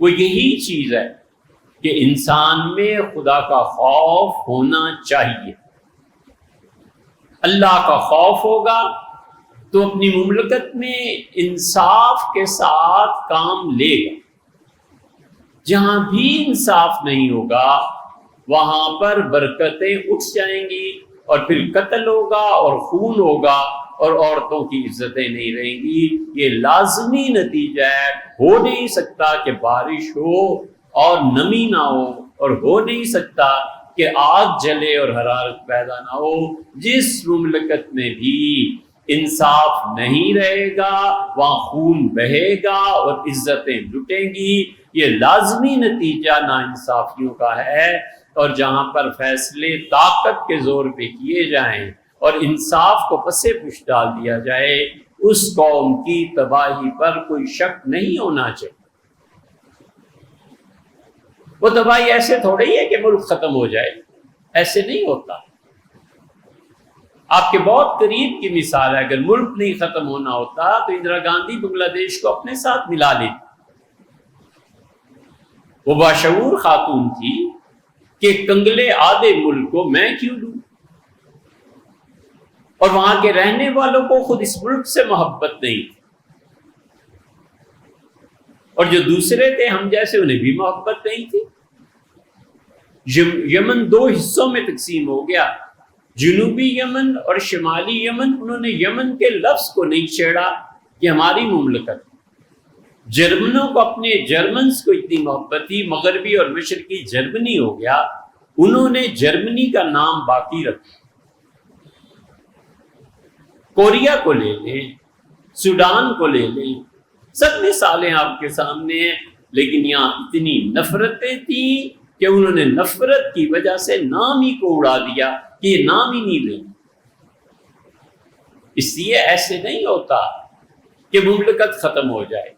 وہ یہی چیز ہے کہ انسان میں خدا کا خوف ہونا چاہیے۔ اللہ کا خوف ہوگا تو اپنی مملکت میں انصاف کے ساتھ کام لے گا۔ جہاں بھی انصاف نہیں ہوگا وہاں پر برکتیں اٹھ جائیں گی، اور پھر قتل ہوگا اور خون ہوگا اور عورتوں کی عزتیں نہیں رہیں گی۔ یہ لازمی نتیجہ ہے۔ ہو نہیں سکتا کہ بارش ہو اور نمی نہ ہو ہو نہیں سکتا کہ آگ جلے اور حرارت پیدا نہ ہو۔ جس مملکت میں بھی انصاف نہیں رہے گا وہاں خون بہے گا اور عزتیں لٹیں گی۔ یہ لازمی نتیجہ ناانصافیوں کا ہے، اور جہاں پر فیصلے طاقت کے زور پہ کیے جائیں اور انصاف کو پسے پش ڈال دیا جائے، اس قوم کی تباہی پر کوئی شک نہیں ہونا چاہیے۔ وہ تباہی ایسے تھوڑی ہے کہ ملک ختم ہو جائے، ایسے نہیں ہوتا۔ آپ کے بہت قریب کی مثال ہے، اگر ملک نہیں ختم ہونا ہوتا تو اندرا گاندھی بنگلہ دیش کو اپنے ساتھ ملا لیتی۔ وہ باشعور خاتون تھی کہ کنگلے آدھے ملک کو میں کیوں لوں، اور وہاں کے رہنے والوں کو خود اس ملک سے محبت نہیں تھی، اور جو دوسرے تھے ہم جیسے انہیں بھی محبت نہیں تھی۔ یمن دو حصوں میں تقسیم ہو گیا، جنوبی یمن اور شمالی یمن۔ انہوں نے یمن کے لفظ کو نہیں چھیڑا کہ ہماری مملکت۔ جرمنوں کو اپنے جرمنز کو اتنی محبت تھی، مغربی اور مشرقی جرمنی ہو گیا، انہوں نے جرمنی کا نام باقی رکھا۔ کوریا کو لے لیں، سوڈان کو لے لیں، سب مثالیں آپ کے سامنے ہیں، لیکن یہاں اتنی نفرتیں تھیں کہ انہوں نے نفرت کی وجہ سے نام ہی کو اڑا دیا کہ یہ نام ہی نہیں لیں۔ اس لیے ایسے نہیں ہوتا کہ مملکت ختم ہو جائے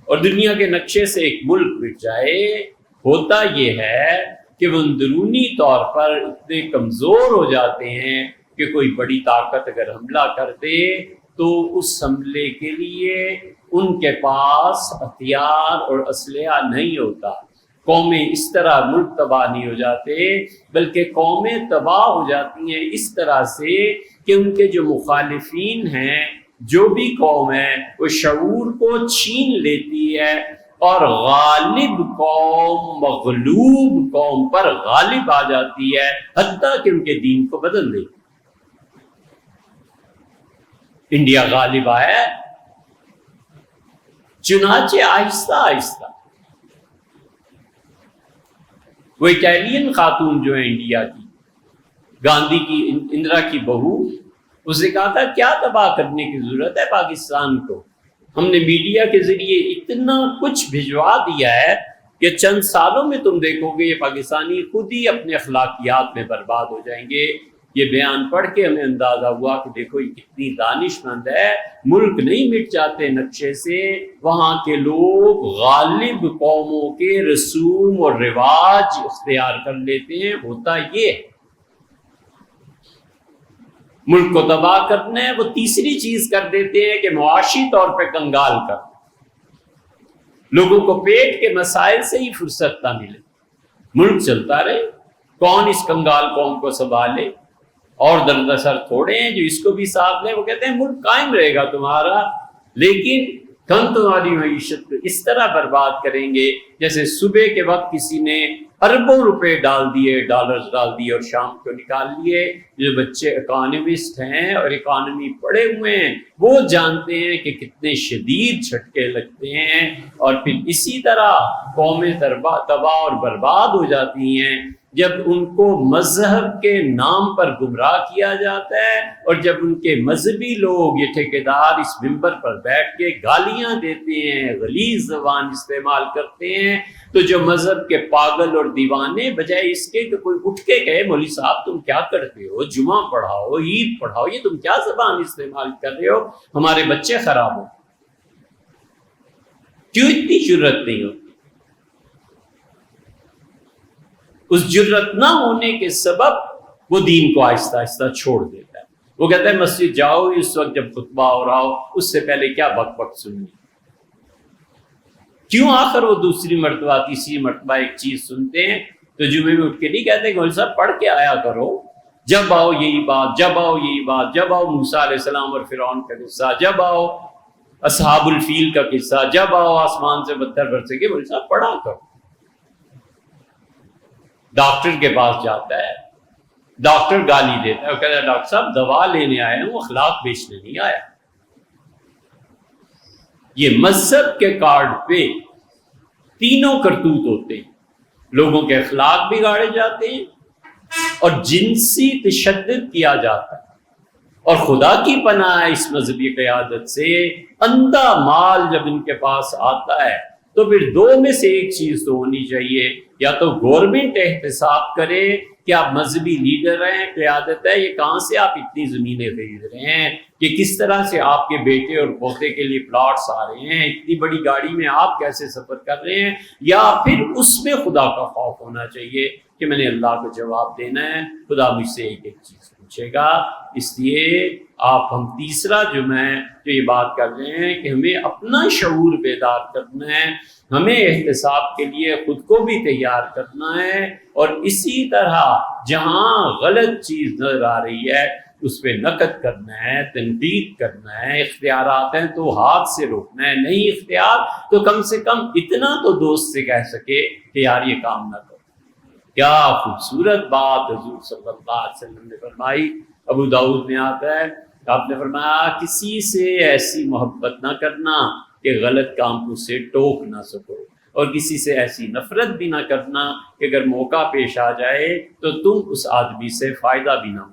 اور دنیا کے نقشے سے ایک ملک مٹ جائے۔ ہوتا یہ ہے کہ وہ اندرونی طور پر اتنے کمزور ہو جاتے ہیں کہ کوئی بڑی طاقت اگر حملہ کر دے تو اس حملے کے لیے ان کے پاس ہتھیار اور اسلحہ نہیں ہوتا۔ قومیں اس طرح ملک تباہ نہیں ہو جاتے، بلکہ قومیں تباہ ہو جاتی ہیں اس طرح سے کہ ان کے جو مخالفین ہیں، جو بھی قوم ہے، وہ شعور کو چھین لیتی ہے، اور غالب قوم مغلوب قوم پر غالب آ جاتی ہے، حتیٰ کہ ان کے دین کو بدل دیتی۔ انڈیا غالب آیا، چنانچہ آہستہ آہستہ وہ اٹیلین خاتون جو ہے انڈیا کی، گاندھی کی اندرا کی بہو، اس نے کہا تھا کیا تباہ کرنے کی ضرورت ہے پاکستان کو، ہم نے میڈیا کے ذریعے اتنا کچھ بھجوا دیا ہے کہ چند سالوں میں تم دیکھو گے یہ پاکستانی خود ہی اپنے اخلاقیات میں برباد ہو جائیں گے۔ یہ بیان پڑھ کے ہمیں اندازہ ہوا کہ دیکھو یہ کتنی دانش مند ہے، ملک نہیں مٹ جاتے نقشے سے، وہاں کے لوگ غالب قوموں کے رسوم اور رواج اختیار کر لیتے ہیں۔ ہوتا یہ ملک کو تباہ کرنا ہے، وہ تیسری چیز کر دیتے ہیں کہ معاشی طور پہ کنگال کر، لوگوں کو پیٹ کے مسائل سے ہی فرصت نہ ملے، ملک چلتا رہے، کون اس کنگال قوم کو سنبھالے، اور دردسر تھوڑے ہیں جو اس کو بھی ساتھ لیں۔ وہ کہتے ہیں ملک قائم رہے گا تمہارا، لیکن ہم تمہاری معیشت کو اس طرح برباد کریں گے جیسے صبح کے وقت کسی نے اربوں روپے ڈال دیے، ڈالرز ڈال دیے اور شام کو نکال لیے۔ جو بچے اکانومسٹ ہیں اور اکانومی پڑھے ہوئے ہیں وہ جانتے ہیں کہ کتنے شدید جھٹکے لگتے ہیں، اور پھر اسی طرح قومیں تباہ اور برباد ہو جاتی ہیں جب ان کو مذہب کے نام پر گمراہ کیا جاتا ہے، اور جب ان کے مذہبی لوگ یہ ٹھیکیدار اس منبر پر بیٹھ کے گالیاں دیتے ہیں، غلیظ زبان استعمال کرتے ہیں، تو جو مذہب کے پاگل اور دیوانے بجائے اس کے کہ کوئی اٹھ کے کہے مولوی صاحب تم کیا کرتے ہو، جمعہ پڑھاؤ، عید پڑھاؤ، یہ تم کیا زبان استعمال کر رہے ہو، ہمارے بچے خراب ہو، کیوں اتنی جرت نہیں ہوتی؟ اس جرت نہ ہونے کے سبب وہ دین کو آہستہ آہستہ چھوڑ دیتا ہے۔ وہ کہتا ہے مسجد جاؤ اس وقت جب خطبہ ہو رہا ہو، اس سے پہلے کیا بک بک سننی، کیوں آخر وہ دوسری مرتبہ تیسری مرتبہ ایک چیز سنتے ہیں تو جمعے میں اٹھ کے نہیں کہتے کہ مولوی صاحب پڑھ کے آیا کرو، جب آؤ یہی بات، جب آؤ یہی بات، جب آؤ موسیٰ علیہ السلام اور فرعون کا قصہ، جب آؤ اصحاب الفیل کا قصہ، جب آؤ آسمان سے پتھر برسے کے، مولوی صاحب پڑھا کرو۔ ڈاکٹر کے پاس جاتا ہے، ڈاکٹر گالی دیتا ہے، وہ کہتا ہے ڈاکٹر صاحب دوا لینے آیا ہوں، اخلاق بیچنے نہیں آیا۔ یہ مذہب کے کارڈ پہ تینوں کرتوت ہوتے ہیں، لوگوں کے اخلاق بگاڑے جاتے ہیں اور جنسی تشدد کیا جاتا ہے، اور خدا کی پناہ ہے اس مذہبی قیادت سے، اندھا مال جب ان کے پاس آتا ہے تو پھر دو میں سے ایک چیز تو ہونی چاہیے، یا تو گورنمنٹ احتساب کرے کہ آپ مذہبی لیڈر ہیں، قیادت ہے، یہ کہاں سے آپ اتنی زمینیں خرید رہے ہیں، کہ کس طرح سے آپ کے بیٹے اور پوتے کے لیے پلاٹس آ رہے ہیں، اتنی بڑی گاڑی میں آپ کیسے سفر کر رہے ہیں، یا پھر اس میں خدا کا خوف ہونا چاہیے کہ میں نے اللہ کو جواب دینا ہے، خدا مجھ سے ایک ایک چیز پوچھے گا۔ اس لیے ہم تیسرا جمعہ جو یہ بات کر رہے ہیں کہ ہمیں اپنا شعور بیدار کرنا ہے، ہمیں احتساب کے لیے خود کو بھی تیار کرنا ہے، اور اسی طرح جہاں غلط چیز نظر آ رہی ہے اس پہ نقد کرنا ہے، تنقید کرنا ہے، اختیارات ہیں تو ہاتھ سے روکنا ہے، نہیں اختیار تو کم سے کم اتنا تو دوست سے کہہ سکے کہ یار یہ کام نہ کرو۔ کیا خوبصورت بات حضور صلی اللہ علیہ وسلم نے فرمائی، ابو داؤد میں آتا ہے، آپ نے فرمایا کسی سے ایسی محبت نہ کرنا کہ غلط کام کو سے ٹوک نہ سکو، اور کسی سے ایسی نفرت بھی نہ کرنا کہ اگر موقع پیش آ جائے تو تم اس آدمی سے فائدہ بھی نہ ہو۔